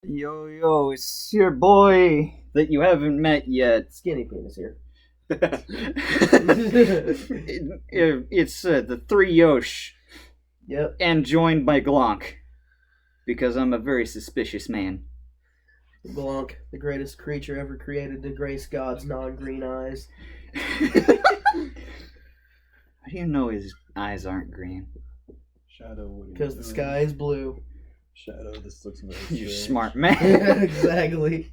Yo, it's your boy that you haven't met yet. Skinny penis here. It's the three Yosh, Yep. and joined by Glonk, because I'm a very suspicious man. Glonk, the greatest creature ever created to grace God's non-green eyes. How do you know his eyes aren't green? Shadow, Because the sky is blue. Shadow, this looks very You strange. smart man. Exactly.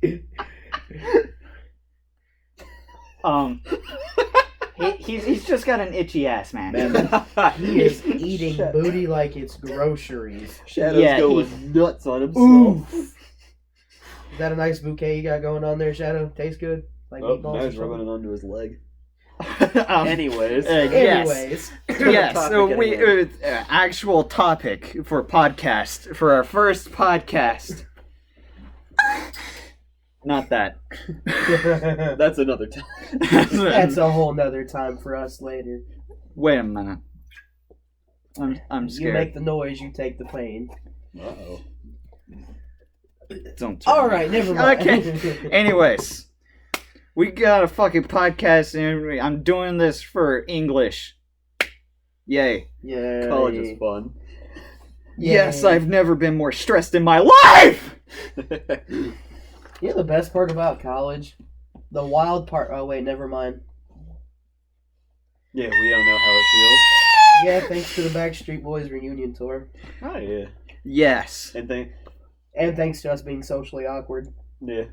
He's just got an itchy ass, man. He is eating booty like it's groceries. Shadow's Yeah, going nuts on himself. Oof. Is that a nice bouquet you got going on there, Shadow? Tastes good? Like Oh, meatballs now or he's rubbing something? it onto his leg. Anyways, Anyways. yes. So Topic we anyway. actual topic for podcast for our first podcast. Not that. That's another time. That's a whole nother time for us later. Wait a minute. I'm You scared. make the noise, you take the pain. Uh-oh. Don't. turn me. Alright, never mind. Okay. Anyways, we got a fucking podcast, and I'm doing this for English. Yay! Yeah. College is fun. Yes, I've never been more stressed in my life. You know the best part about college? The wild part. Oh, wait, never mind. Yeah, we don't know how it feels. Yeah, thanks to the Backstreet Boys reunion tour. Oh, yeah. Yes. And thanks to us being socially awkward. Yeah.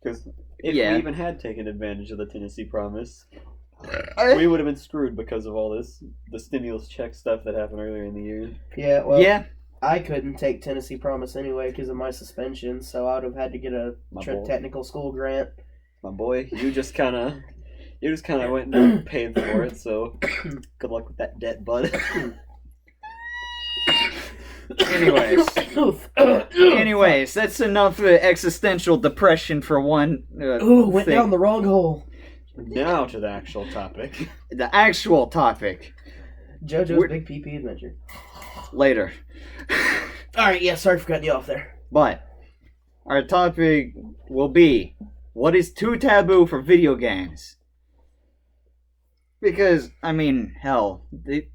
Because if Yeah. we even had taken advantage of the Tennessee Promise, we would have been screwed because of all the stimulus check stuff that happened earlier in the year. Yeah, well, Yeah. I couldn't take Tennessee Promise anyway because of my suspension, so I would have had to get a My boy. technical school grant. My boy, you just kind of went and paid for it, so good luck with that debt, bud. Anyways, that's enough existential depression for one. Ooh, went thing. down the wrong hole. Now to the actual topic. The actual topic JoJo's We're- Big PP Adventure. later. Alright, yeah, sorry for cutting you off there. But our topic will be, what is too taboo for video games? Because, I mean, hell, they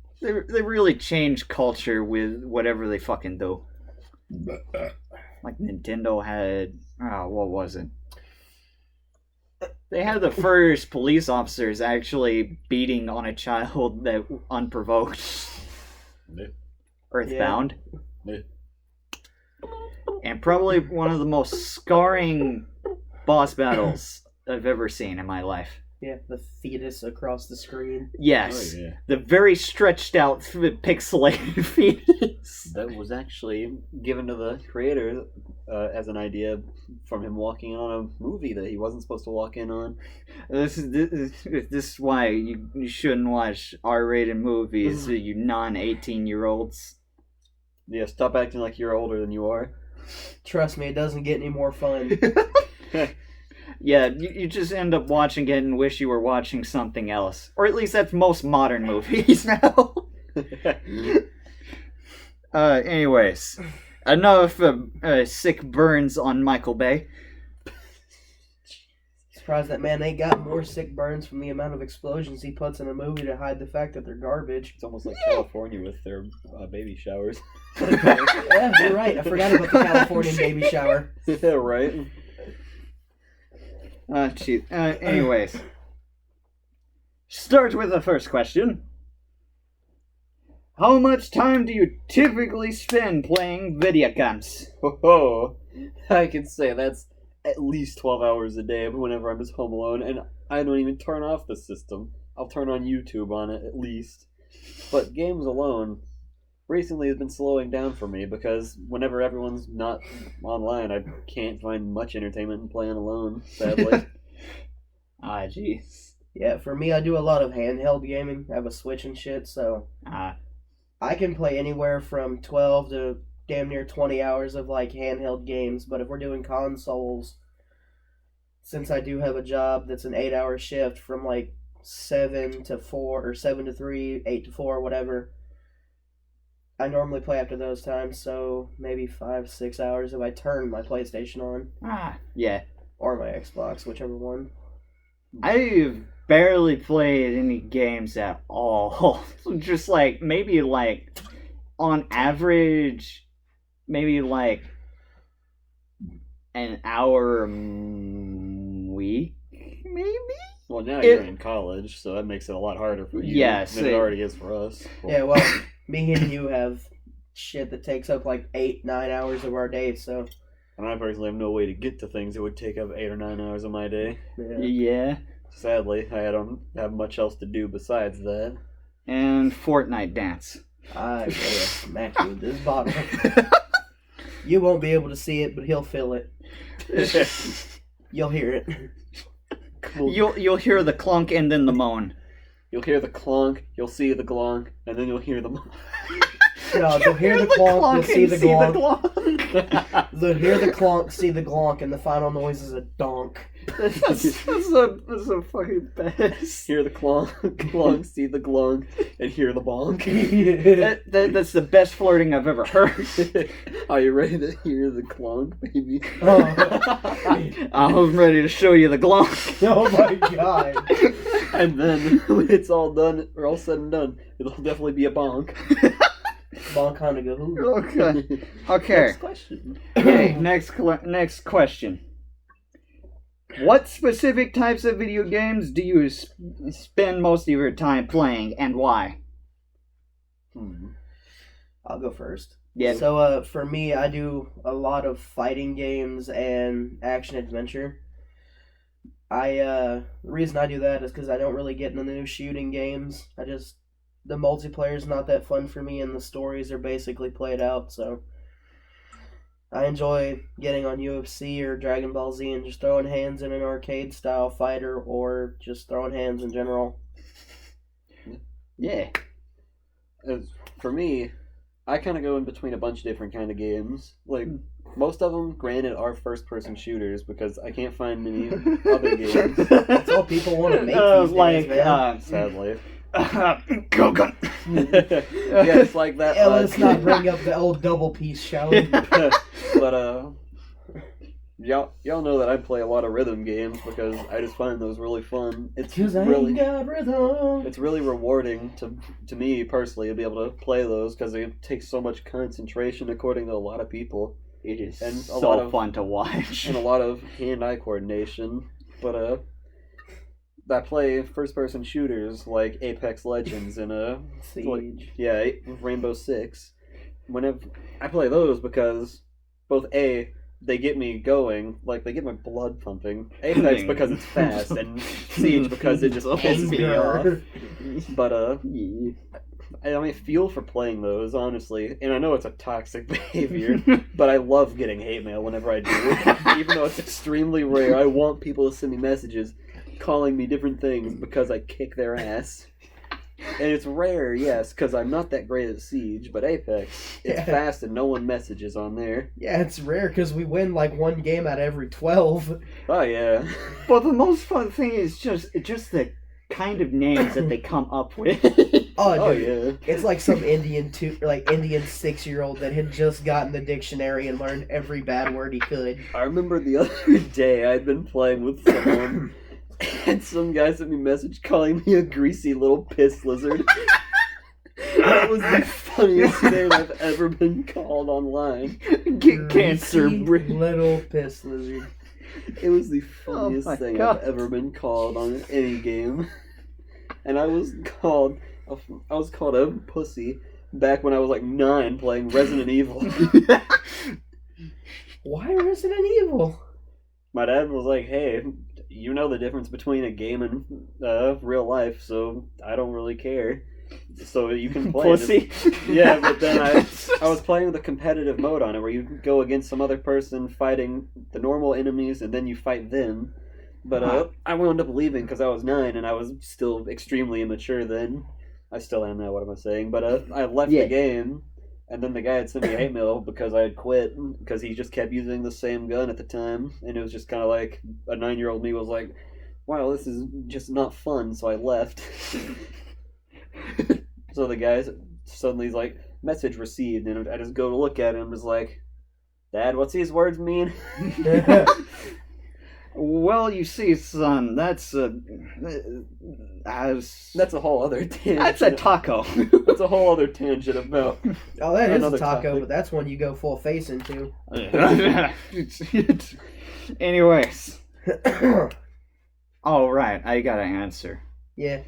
really change culture with whatever they fucking do. Like Nintendo had, what was it? They had the first police officers actually beating on a child that unprovoked. Yeah. Earthbound. Yeah. And probably one of the most scarring boss battles I've ever seen in my life. Yeah, the fetus across the screen. Yes. Oh, yeah. The very stretched out pixelated fetus. That was actually given to the creator as an idea from him walking in on a movie that he wasn't supposed to walk in on. This is why you shouldn't watch R-rated movies, you non-18-year-olds. Yeah, stop acting like you're older than you are. Trust me, it doesn't get any more fun. Yeah, you just end up watching it and wish you were watching something else. Or at least that's most modern movies now. Anyways, enough sick burns on Michael Bay. Surprised that man ain't got more sick burns from the amount of explosions he puts in a movie to hide the fact that they're garbage. It's almost like California with their baby showers. Yeah, you're right. I forgot about the Californian baby shower. Yeah, right? Gee. Anyways. Start with the first question. How much time do you typically spend playing video games? Oh, I can say that's at least 12 hours a day whenever I'm just home alone, and I don't even turn off the system. I'll turn on YouTube on it at least. But games alone recently has been slowing down for me because whenever everyone's not online, I can't find much entertainment in playing alone, sadly. Jeez. Yeah, for me, I do a lot of handheld gaming. I have a Switch and shit, so I can play anywhere from 12 to damn near 20 hours of like handheld games. But if we're doing consoles, since I do have a job that's an 8-hour shift from like 7 to 4 or 7 to 3, 8 to 4, whatever, I normally play after those times, so maybe 5-6 hours if I turn my PlayStation on. Yeah. Or my Xbox, whichever one. I've barely played any games at all. Just like, maybe like, on average, maybe like an hour a week, maybe? Well, now you're in college, so that makes it a lot harder for you than it already is for us. Yeah, well, me and you have shit that takes up like 8-9 hours of our day, so... And I personally have no way to get to things that would take up 8 or 9 hours of my day. Yeah. Sadly, I don't have much else to do besides that. And Fortnite dance. I will smack you with this bottle. You won't be able to see it, but he'll feel it. You'll hear it. Cool. You'll hear the clunk and then the moan. You'll hear the clonk, you'll see the glonk, and then you'll hear the moan. No, you'll hear the clonk, you'll see the glonk. You'll hear the clonk, see the glonk, and the final noise is a donk. That's a fucking best. Hear the clonk, see the glonk, and hear the bonk. That's the best flirting I've ever heard. Are you ready to hear the clonk, baby? I'm ready to show you the glonk. Oh my god. And then when it's all done, or all said and done, it'll definitely be a bonk. Bonk on to go. Okay. Next question. Okay, next question. What specific types of video games do you spend most of your time playing, and why? I'll go first. Yeah. So, for me, I do a lot of fighting games and action adventure. The reason I do that is because I don't really get into the new shooting games. The multiplayer's not that fun for me, and the stories are basically played out, so... I enjoy getting on UFC or Dragon Ball Z and just throwing hands in an arcade-style fighter, or just throwing hands in general. Yeah. For me, I kind of go in between a bunch of different kind of games. Like, most of them, granted, are first-person shooters, because I can't find many other games. That's all people want to make these days, man. Sadly. Go gun. Yeah, it's like that. Yeah, let's not bring up the old double piece, shall we? But y'all know that I play a lot of rhythm games because I just find those really fun. It's really rewarding to me personally to be able to play those because it takes so much concentration according to a lot of people. It is and so fun to watch. And a lot of hand-eye coordination. But I play first-person shooters like Apex Legends and Siege. Rainbow Six. Whenever I play those because both they get me going, like they get my blood pumping. Apex because it's fast, and Siege because it just pisses me off. But I feel for playing those, honestly, and I know it's a toxic behavior, but I love getting hate mail whenever I do. Even though it's extremely rare, I want people to send me messages calling me different things because I kick their ass. And it's rare, yes, because I'm not that great at Siege, but Apex, it's fast and no one messages on there. Yeah, it's rare because we win like one game out of every 12. Oh, yeah. But the most fun thing is just the kind of names that they come up with. Oh, yeah. It's like some Indian 6-year-old that had just gotten the dictionary and learned every bad word he could. I remember the other day I'd been playing with someone, and some guy sent me a message calling me a greasy little piss lizard. That was the funniest name I've ever been called online. Get cancer, little piss lizard. It was the funniest thing I've ever been called on any game. And I was called a pussy back when I was like 9 playing Resident Evil. Why Resident Evil? My dad was like, hey, you know the difference between a game and real life, so I don't really care. So you can play pussy. Yeah, but then I was playing the competitive mode on it where you go against some other person fighting the normal enemies and then you fight them. But I wound up leaving because I was 9 and I was still extremely immature then. I still am now, what am I saying? But I left the game, and then the guy had sent me a hate mail because I had quit because he just kept using the same gun at the time. And it was just kind of like a 9-year-old me was like, wow, this is just not fun, so I left. So the guy suddenly is like, message received, and I just go to look at it and was like, Dad, what's these words mean? Well, you see, son, that's a whole other tangent. That's a taco. That's a whole other tangent about. Oh, that is a another taco, topic. but that's one you go full face into. Anyways. All right, I got an answer. Yeah.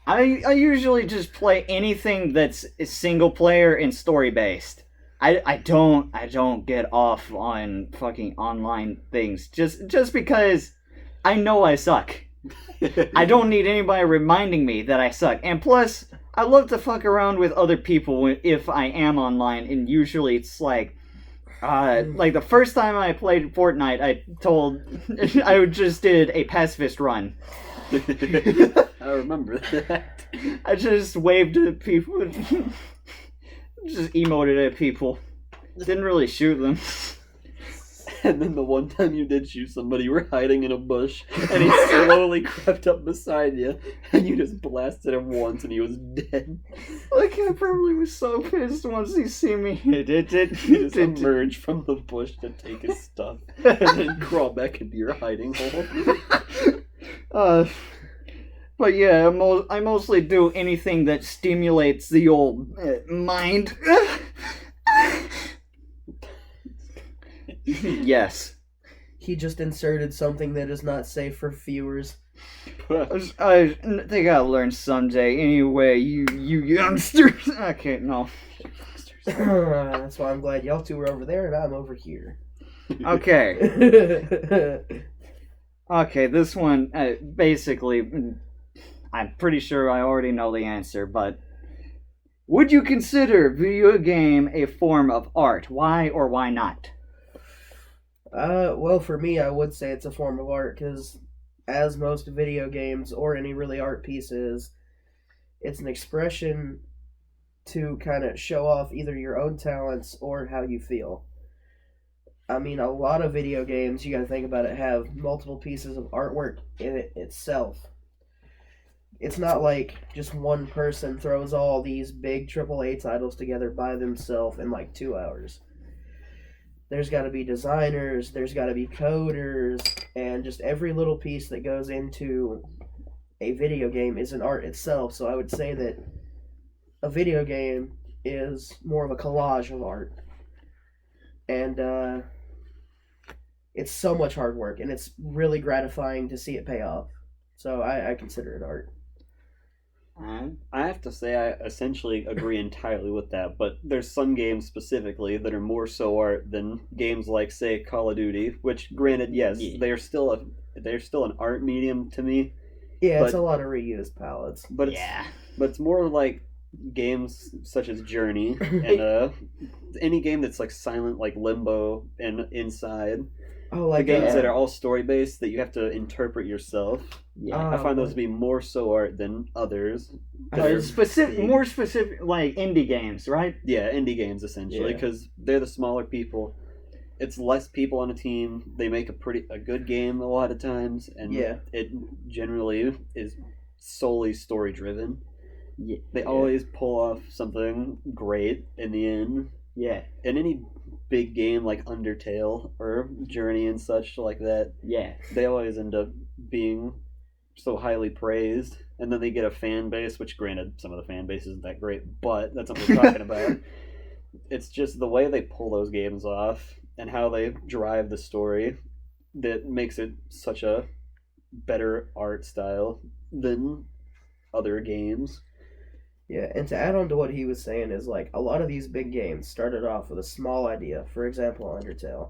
I usually just play anything that's single player and story based. I don't get off on fucking online things just because I know I suck. I don't need anybody reminding me that I suck. And plus, I love to fuck around with other people if I am online, and usually it's like the first time I played Fortnite, I just did a pacifist run. I remember that. I just waved at people. Just emoted at people. Didn't really shoot them. And then the one time you did shoot somebody, you were hiding in a bush, and he slowly crept up beside you, and you just blasted him once, and he was dead. Like, I probably was so pissed once he see me. He just emerged from the bush to take his stuff, and then crawl back into your hiding hole. But yeah, I mostly do anything that stimulates the old mind. Yes. He just inserted something that is not safe for viewers. I think I'll learn someday. Anyway, you youngsters. Okay, no. That's why I'm glad y'all two are over there and I'm over here. Okay. Okay, this one, basically, I'm pretty sure I already know the answer, but would you consider video game a form of art? Why or why not? Well, for me, I would say it's a form of art, because as most video games, or any really art piece is, it's an expression to kind of show off either your own talents or how you feel. I mean, a lot of video games, you gotta think about it, have multiple pieces of artwork in it itself. It's not like just one person throws all these big AAA titles together by themselves in like 2 hours. There's got to be designers, there's got to be coders, and just every little piece that goes into a video game is an art itself. So I would say that a video game is more of a collage of art. And it's so much hard work, and it's really gratifying to see it pay off. So I consider it art. I have to say I essentially agree entirely with that, but there's some games specifically that are more so art than games like, say, Call of Duty, which, granted, yes, they're still an art medium to me. Yeah, it's a lot of reused palettes. But it's more like games such as Journey and any game that's like silent, like Limbo and Inside. Oh, like the games that are all story based that you have to interpret yourself. Yeah, I find those to be more so art than others. More specific, like indie games, right? Yeah, indie games essentially, because they're the smaller people. It's less people on a team. They make a good game a lot of times, and it generally is solely story driven. Yeah, they always pull off something great in the end. Yeah, in any big game like Undertale or Journey and such like that, they always end up being so highly praised, and then they get a fan base, which granted some of the fan base isn't that great, but that's what we're talking about. It's just the way they pull those games off and how they drive the story that makes it such a better art style than other games. Yeah, and to add on to what he was saying is, like, a lot of these big games started off with a small idea. For example, Undertale.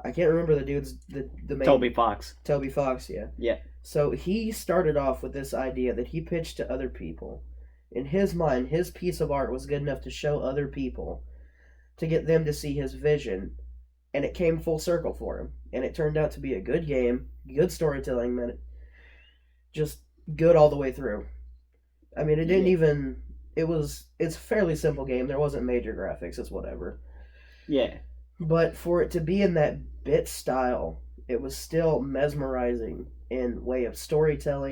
I can't remember the dude's the main... Toby Fox. Toby Fox, yeah. Yeah. So he started off with this idea that he pitched to other people. In his mind, his piece of art was good enough to show other people, to get them to see his vision, and it came full circle for him. And it turned out to be a good game, good storytelling, just good all the way through. I mean, it didn't even... It's a fairly simple game. There wasn't major graphics. It's whatever. Yeah. But for it to be in that bit style, it was still mesmerizing in way of storytelling.